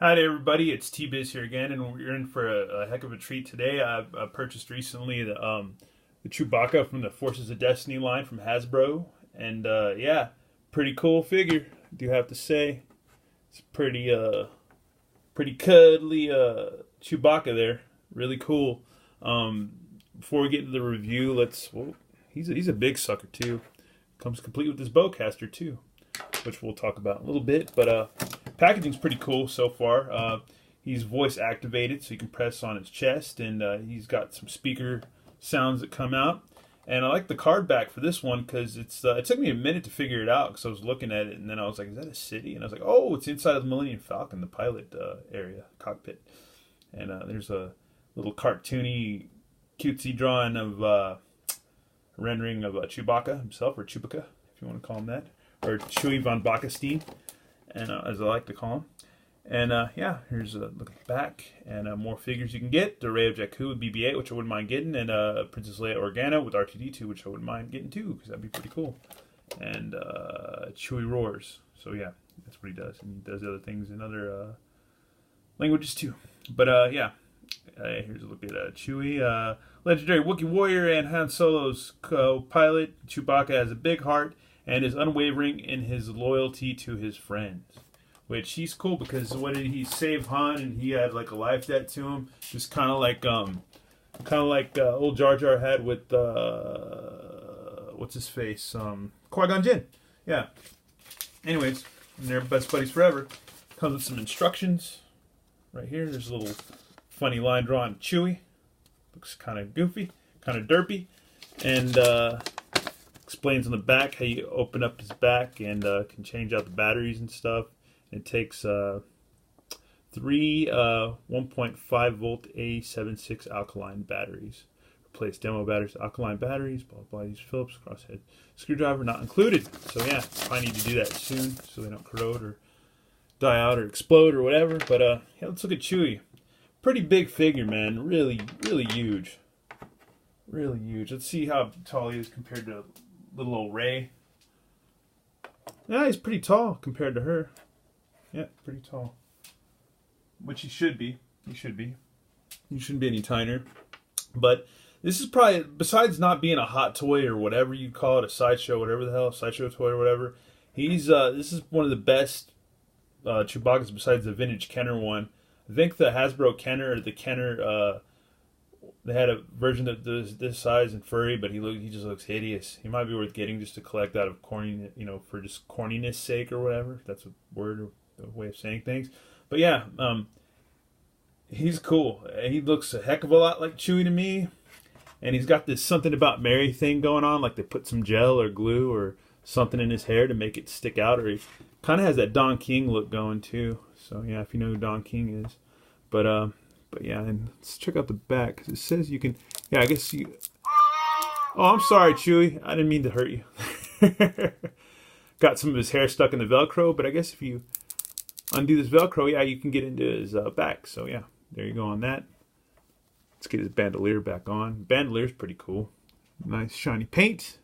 Hi there, everybody. It's T-Biz here again, and we're in for a heck of a treat today. I purchased recently the Chewbacca from the Forces of Destiny line from Hasbro, and yeah, pretty cool figure. I do have to say, it's pretty cuddly Chewbacca there. Really cool. Before we get into the review, he's a big sucker too. Comes complete with this bowcaster too, which we'll talk about in a little bit, but packaging's pretty cool so far. He's voice activated, so you can press on his chest, and he's got some speaker sounds that come out. And I like the card back for this one because it took me a minute to figure it out because I was looking at it, and then I was like, "Is that a city?" And I was like, "Oh, it's inside of the Millennium Falcon, the pilot area, cockpit." And there's a little cartoony, cutesy drawing of rendering of Chewbacca himself, or Chewbacca, if you want to call him that, or Chewie von Bacchestein, and as I like to call him. And yeah, here's a look at the back, and more figures you can get. The Rey of Jakku with BB-8, which I wouldn't mind getting, and Princess Leia Organa with R2-D2, which I wouldn't mind getting too, because that'd be pretty cool. And Chewie roars, so yeah, that's what he does, and he does other things in other languages too. But yeah, here's a look at Chewie, legendary Wookiee warrior and Han Solo's co-pilot. Chewbacca has a big heart and is unwavering in his loyalty to his friends. Which he's cool because what did he save Han, and he had like a life debt to him, just kind of like old Jar Jar had with what's his face, Qui-Gon Jinn. Yeah. Anyways, and they're best buddies forever. Comes with some instructions right here. There's a little funny line drawn Chewie. Looks kind of goofy, kind of derpy, and explains on the back how you open up his back and can change out the batteries and stuff. It takes three 1.5 volt A76 alkaline batteries. Replace demo batteries with alkaline batteries. Blah blah. Use Phillips crosshead screwdriver not included. So yeah, I need to do that soon so they don't corrode or die out or explode or whatever. But yeah, let's look at Chewie. Pretty big figure, man. Really, really huge. Really huge. Let's see how tall he is compared to little old Rey. Yeah, he's pretty tall compared to her. Yeah, pretty tall. Which he should be. He should be. He shouldn't be any tinier. But this is probably, besides not being a hot toy or whatever you call it, a sideshow, whatever the hell, sideshow toy or whatever, this is one of the best Chewbaccas besides the vintage Kenner one. I think the Hasbro Kenner, or the Kenner, they had a version that was this size and furry, but he just looks hideous. He might be worth getting just to collect out of corny, for just corniness sake or whatever. If that's a word or a way of saying things. But yeah, he's cool. He looks a heck of a lot like Chewie to me, and he's got this something about Mary thing going on, like they put some gel or glue or something in his hair to make it stick out, or he kind of has that Don King look going too. So yeah, if you know who Don King is. But yeah, and let's check out the back, because it says you can, yeah, I guess you, oh, I'm sorry, Chewie. I didn't mean to hurt you. Got some of his hair stuck in the Velcro, but I guess if you undo this Velcro, yeah, you can get into his back. So yeah, there you go on that. Let's get his bandolier back on. Bandoleer's pretty cool. Nice shiny paint.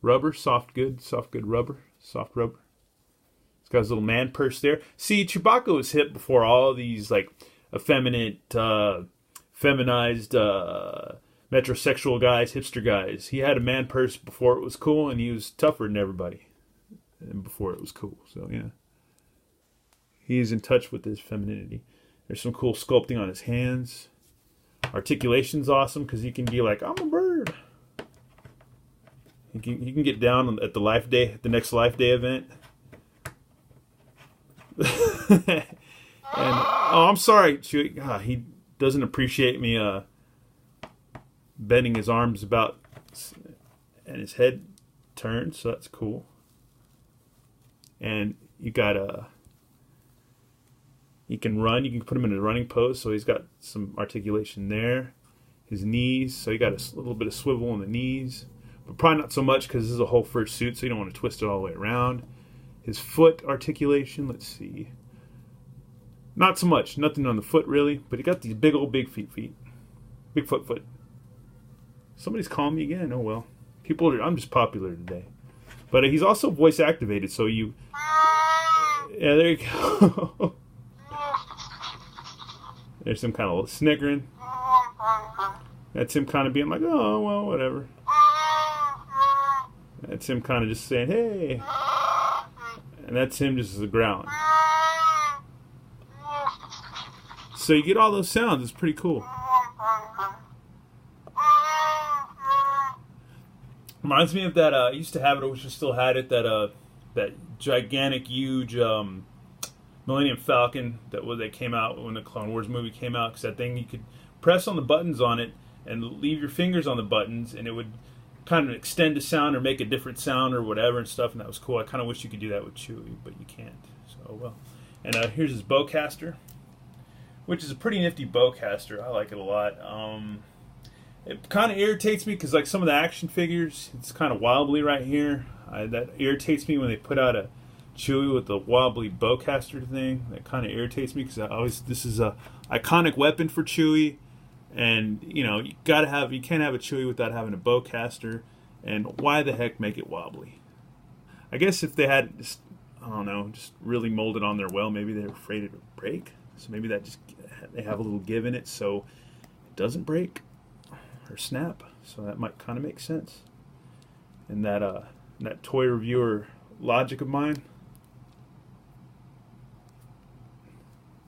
Rubber, soft good rubber. Soft rubber. He's got his little man purse there. See, Chewbacca was hip before all these like effeminate, feminized, metrosexual guys, hipster guys. He had a man purse before it was cool, and he was tougher than everybody. And before it was cool, so yeah. He's in touch with his femininity. There's some cool sculpting on his hands. Articulation's awesome because he can be like, I'm a bird. He can get down at the next Life Day event. And oh, I'm sorry, Chewie. God, he doesn't appreciate me bending his arms about and his head turned, so that's cool. And you got he can run. You can put him in a running pose, so he's got some articulation there. His knees, so you got a little bit of swivel in the knees, but probably not so much because this is a whole first suit, so you don't want to twist it all the way around. His foot articulation, let's see. Not so much, nothing on the foot really, but he got these big old big feet. Big foot. Somebody's calling me again, oh well. I'm just popular today. But he's also voice activated, so you... Yeah, there you go. There's him kind of snickering. That's him kind of being like, oh, well, whatever. That's him kind of just saying, hey. And that's him just as a growling. So you get all those sounds. It's pretty cool. Reminds me of that, I used to have it, I wish I still had it, that gigantic, huge Millennium Falcon that came out when the Clone Wars movie came out, because that thing, you could press on the buttons on it and leave your fingers on the buttons, and it would kind of extend the sound or make a different sound or whatever and stuff, and that was cool. I kind of wish you could do that with Chewie, but you can't, so oh well. And here's his bowcaster, which is a pretty nifty bowcaster. I like it a lot. It kind of irritates me because, like, some of the action figures, it's kind of wobbly right here. That irritates me when they put out a Chewie with the wobbly bowcaster thing. That kind of irritates me because this is a iconic weapon for Chewie, and you know you can't have a Chewie without having a bowcaster. And why the heck make it wobbly? I guess if they had just, I don't know, just really molded on there well, maybe they're afraid it would break. So maybe they have a little give in it so it doesn't break or snap. So that might kind of make sense. And that toy reviewer logic of mine.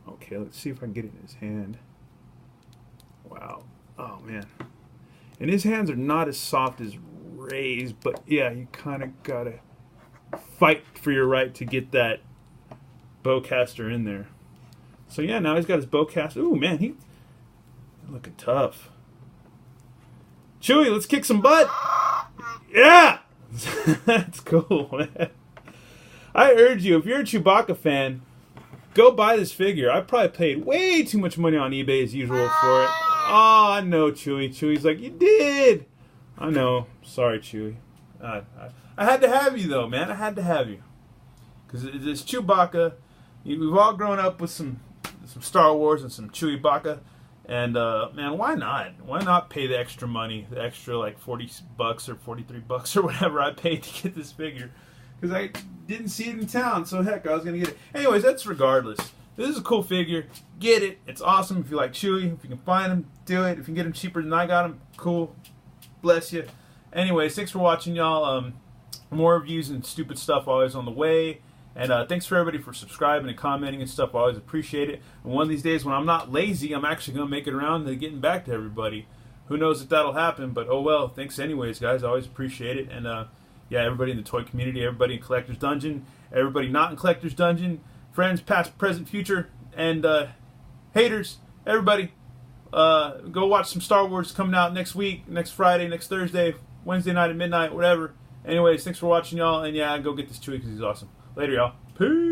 Okay, let's see if I can get it in his hand. Wow. Oh, man. And his hands are not as soft as Rey's, but yeah, you kind of got to fight for your right to get that bowcaster in there. So yeah, now he's got his bowcaster. Ooh, man, he's looking tough. Chewie, let's kick some butt. Yeah! That's cool, man. I urge you, if you're a Chewbacca fan, go buy this figure. I probably paid way too much money on eBay as usual for it. Oh, I know, Chewie. Chewie's like, you did. I know. Sorry, Chewie. I had to have you, though, man. I had to have you. Because it's Chewbacca. We've all grown up with some Star Wars and some Chewbacca. And, man, why not? Why not pay the extra money, the extra, like, $40 or $43 or whatever I paid to get this figure? Because I didn't see it in town, so heck, I was going to get it. Anyways, that's regardless. This is a cool figure. Get it. It's awesome. If you like Chewie, if you can find him, do it. If you can get him cheaper than I got him, cool. Bless you. Anyways, thanks for watching, y'all. More reviews and stupid stuff always on the way. And thanks for everybody for subscribing and commenting and stuff. I always appreciate it. And one of these days when I'm not lazy, I'm actually going to make it around to getting back to everybody. Who knows if that'll happen, but oh well. Thanks anyways, guys. I always appreciate it. And yeah, everybody in the toy community, everybody in Collector's Dungeon, everybody not in Collector's Dungeon, friends, past, present, future, and haters, everybody, go watch some Star Wars coming out next week, next Friday, next Thursday, Wednesday night at midnight, whatever. Anyways, thanks for watching, y'all, and yeah, go get this Chewie because he's awesome. Later, y'all. Peace.